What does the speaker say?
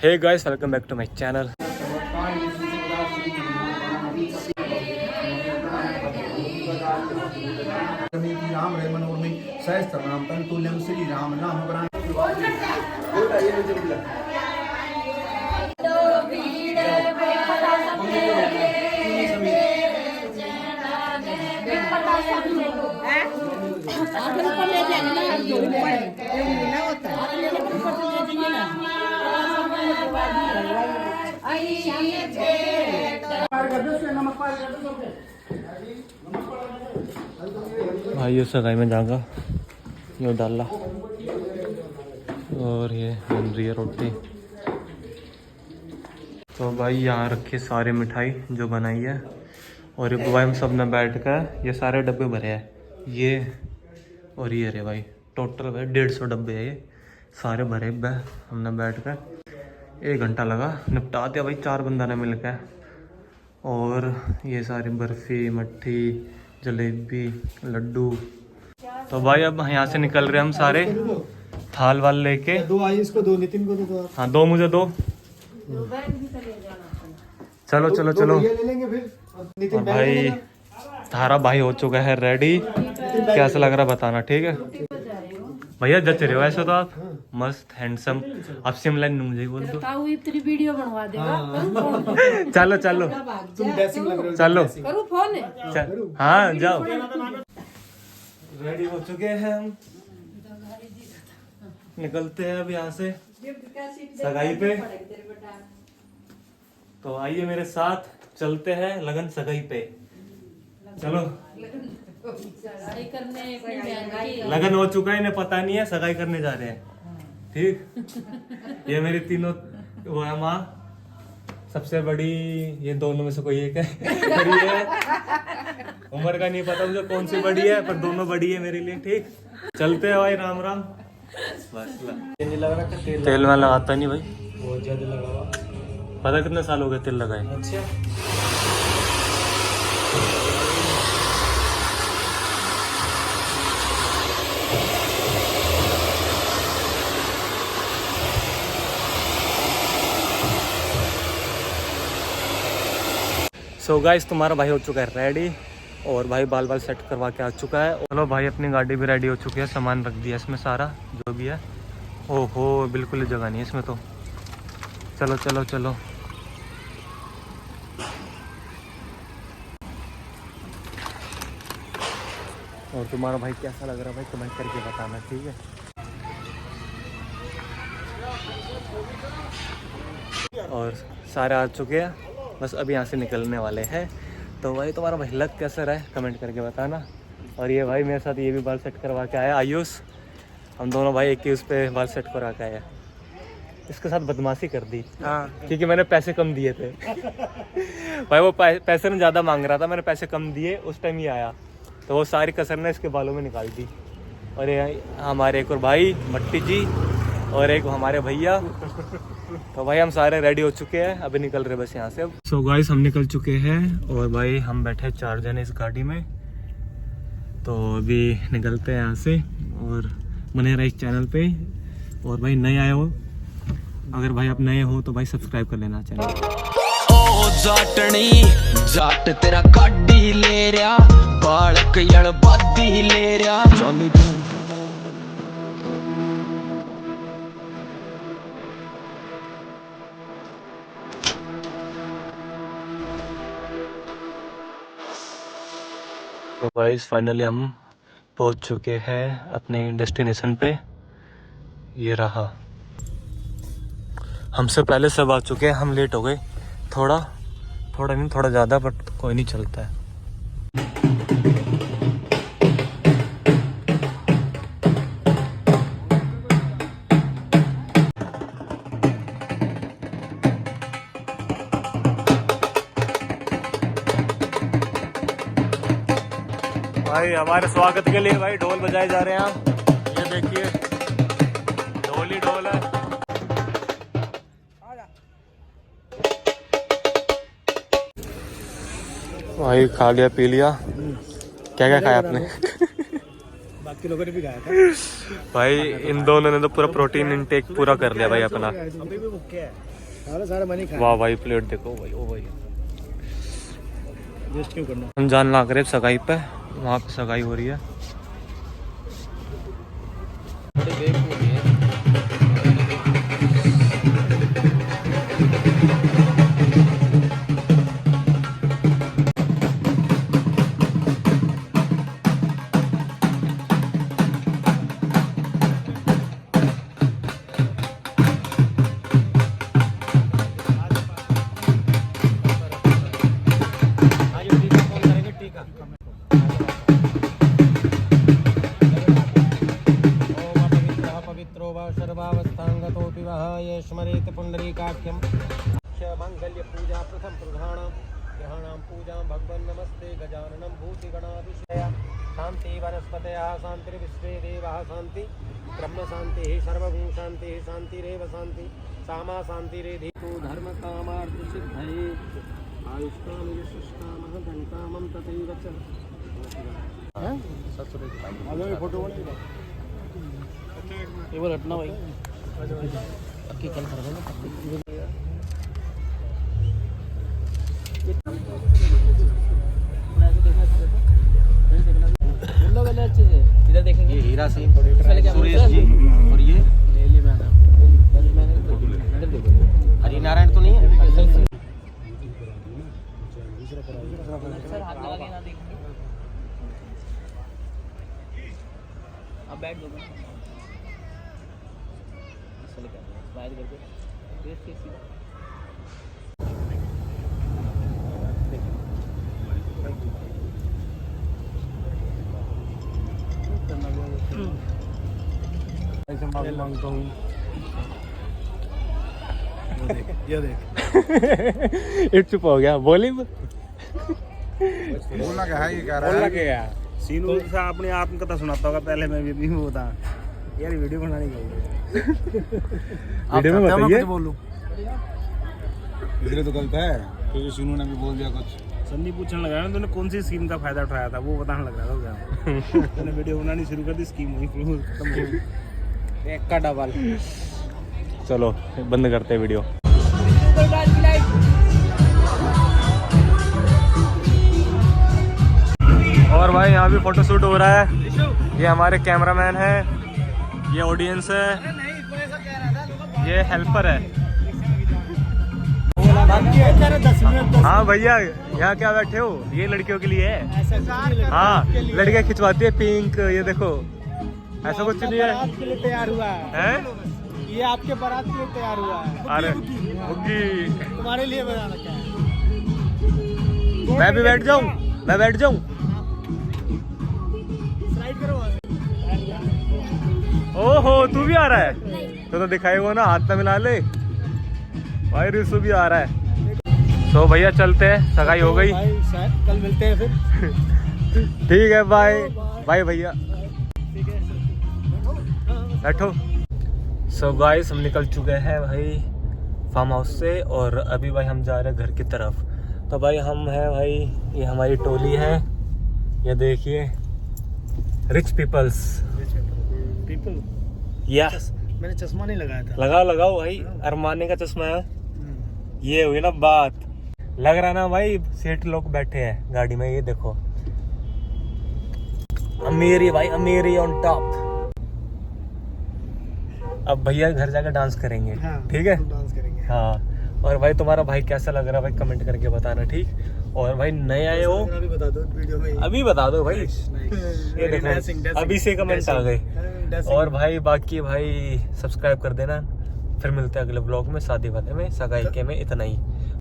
Hey guys, welcome back to my channel. राम रहे मनोरमी सहस्त्र नाम तुल्यम श्री राम नाम भाई ये सगाई में जाऊंगा, ये डाला और ये बन रही है रोटी। तो भाई यहाँ रखे सारे मिठाई जो बनाई है, और ये भाई हम सब ने बैठ कर ये सारे डब्बे भरे हैं ये, और ये रे भाई टोटल भाई 150 डब्बे है ये सारे भरे भाई। हमने बैठ कर 1 घंटा लगा, निपटा दिया भाई 4 बंदा ने मिल कर। और ये सारी बर्फ़ी, मट्ठी, जलेबी, लड्डू। तो भाई अब यहाँ से निकल रहे हम सारे थाल वाल लेके। 2 आयुष को 2 नितिन को दो। हाँ 2 मुझे 2। चलो चलो चलो। ये ले लेंगे फिर नितिन भाई थारा भाई हो चुका है रेडी, कैसा लग रहा बताना, ठीक है भैया? जच रहे हो ऐसे तो आप, मस्त हैंडसम। आप शिमला मुझे बोल दो, वीडियो बनवा देगा। चलो चलो तुम ड्रेसिंग लग रहे हो। चलो करूँ फोन? हाँ जाओ। रेडी हो चुके हैं हम, निकलते हैं अब यहाँ से सगाई पे। तो आइए मेरे साथ, चलते हैं लगन सगाई पे। चलो लगन हो चुका है, इन्हें पता नहीं है, सगाई करने जा रहे हैं, ठीक। ये मेरी तीनों वो है माँ, सबसे बड़ी ये दोनों में से कोई एक है बड़ी है। उम्र का नहीं पता मुझे कौन सी बड़ी है, पर दोनों बड़ी है मेरे लिए, ठीक। चलते हैं भाई, राम राम। बस तेल में लगाता नहीं भाई, बहुत ज्यादा लगा हुआ। पता कितने साल हो गए तेल लगाए। अच्छा सो गाइस, तुम्हारा भाई हो चुका है रेडी, और भाई बाल बाल सेट करवा के आ चुका है। चलो भाई अपनी गाड़ी भी रेडी हो चुकी है, सामान रख दिया इसमें सारा जो भी है। ओहो बिल्कुल जगह नहीं है इसमें तो। चलो चलो चलो। और तुम्हारा भाई कैसा लग रहा है भाई, कमेंट करके बताना, ठीक है। और सारे आ चुके हैं, बस अभी यहाँ से निकलने वाले हैं। तो भाई तुम्हारा भाई लग कैसा रहा है कमेंट करके बताना। और ये भाई मेरे साथ ये भी बाल सेट करवा के आया आयुष, हम दोनों भाई एक ही उस पर बाल सेट करवा के आया। इसके साथ बदमाशी कर दी क्योंकि मैंने पैसे कम दिए थे भाई वो पैसे में ज़्यादा मांग रहा था, मैंने पैसे कम दिए, उस टाइम ही आया, तो वो सारी कसर ने इसके बालों में निकाल दी। और ये हमारे एक और भाई मट्टी जी, और एक हमारे भैया। तो भाई हम सारे रेडी हो चुके हैं, अभी निकल रहे बस यहाँ से। अब सो गाइस हम निकल चुके हैं, और भाई हम बैठे 4 जने इस गाड़ी में। तो अभी निकलते हैं यहाँ से, और बने रहे इस चैनल पे। और भाई नए आए हो, अगर भाई आप नए हो तो भाई सब्सक्राइब कर लेना चैनल। ओ जाटनी जाट तेरा काडी ले रहा, बालक यण बादी ले रहा। तो गाइस फाइनली हम पहुंच चुके हैं अपने डेस्टिनेशन पे, ये रहा। हमसे पहले सब आ चुके हैं, हम लेट हो गए थोड़ा नहीं, थोड़ा ज़्यादा, बट कोई नहीं, चलता है। भाई हमारे स्वागत के लिए भाई ढोल बजाए जा रहे हैं, ये देखिए ढोल ही ढोल है। भाई खा लिया पी लिया, क्या क्या खाया आपने? बाकी लोगों ने भी खाया था भाई इन दोनों ने तो पूरा प्रोटीन इनटेक पूरा कर लिया भाई अपना। अभी भी भूखे हैं। सारे बनी खाए। वाह भाई प्लेट देखो भाई, ओ भाई वेस्ट क्यों करना। हम जान लग रहे सगाई पे, वहाँ पे सगाई हो रही है। सर्वावस्थांगतोऽपि वः ये स्मरेत पुण्डरीकाख्यं मंगल्य पूजा प्रथम प्रधान ग्रहाणां पूजां भगवन् नमस्ते गजाननं भूतिगणाधिशया शान्ति वनस्पतयः शान्तिर्विश्वे देवाः शान्ति ब्रह्म शान्तिः सर्वभूत शान्तिः शान्तिरेव शान्ति सामा शान्तिरेधितो धर्मकामार्थसिद्धये आयुष्कामं यशस्कामः धनकामं तथैव च। फोटो ये बोल हटना भाई पक्की कल कर देना अच्छे से इधर देखेंगे। ये हीरा सिंह सुरेश जी और ये ले ली मैंने हरिनारायण तो नहीं है सर हाथ लगा के ना देखेंगे। अब बैठ दो स्माइल करके फेस के सीधा ऐसे मांगता हूँ। ये देख इट चुप हो गया, बोली बोलना क्या है, ये कह रहा है क्या सीनू सा अपनी आत्मकथा सुनाता होगा। पहले मैं भी वो था यार वीडियो बनाने का वीडियो में बताइए। बोलूं इसलिए तो गलत है क्योंकि सीनू ने भी बोल दिया कुछ। संदीप पूछने लगा ना तूने कौन सी स्कीम का फायदा उठाया था, वो बताने लग रहा था क्या तूने वीडियो बनानी शुरू कर दी, स्कीम वहीं खत्म हो गई। एक का डबल। चलो बंद करते हैं वीडियो। और भाई यहाँ भी फोटो शूट हो रहा है। ये हमारे कैमरामैन है, ये ऑडियंस है, ये हेल्पर है। हाँ भैया यहाँ क्या बैठे हो, ये लड़कियों के लिए है। हाँ लड़कियाँ खिंचवाती है पिंक, ये देखो ऐसा कुछ नहीं है। के लिए तैयार हुआ हैं? ये आपके बारात के लिए तैयार हुआ है। अरे बुग्गी, तुम्हारे लिए बना रखा है। मैं भी बैठ जाऊँ, मैं बैठ जाऊँ। स्लाइड करो वहाँ से। ओहो तू भी आ रहा है तो दिखाई वो ना, हाथ में मिला ले। भाई रिसु भी आ रहा है। तो भैया चलते हैं, सगाई हो गई। भाई शायद कल मिलते हैं फिर। ठीक है बाय बाय भैया, बैठो। सो गाइस हम निकल चुके हैं भाई फार्म हाउस से, और अभी भाई हम जा रहे हैं घर की तरफ। तो भाई हम हैं भाई, ये हमारी टोली है, ये देखिए रिच पीपल्स। पीपल या मैंने चश्मा नहीं लगाया था। लगाओ भाई, अरमाने का चश्मा है। ये हुई ना बात, लग रहा ना भाई सेठ लोग बैठे हैं गाड़ी में, ये देखो अमीरी भाई, अमीरी ऑन टॉप। अब भैया घर जाकर डांस करेंगे, ठीक है? डांस करेंगे। हाँ, और भाई तुम्हारा भाई कैसा लग रहा है भाई कमेंट करके बताना, ठीक? और भाई नए आए हो अभी बता दो वीडियो में, अभी बता दो भाई। ये देखो अभी से कमेंट आ गए। और भाई बाकी भाई सब्सक्राइब कर देना। फिर मिलते हैं अगले ब्लॉग में, शादी वादे में, सगाई के में, इतना ही।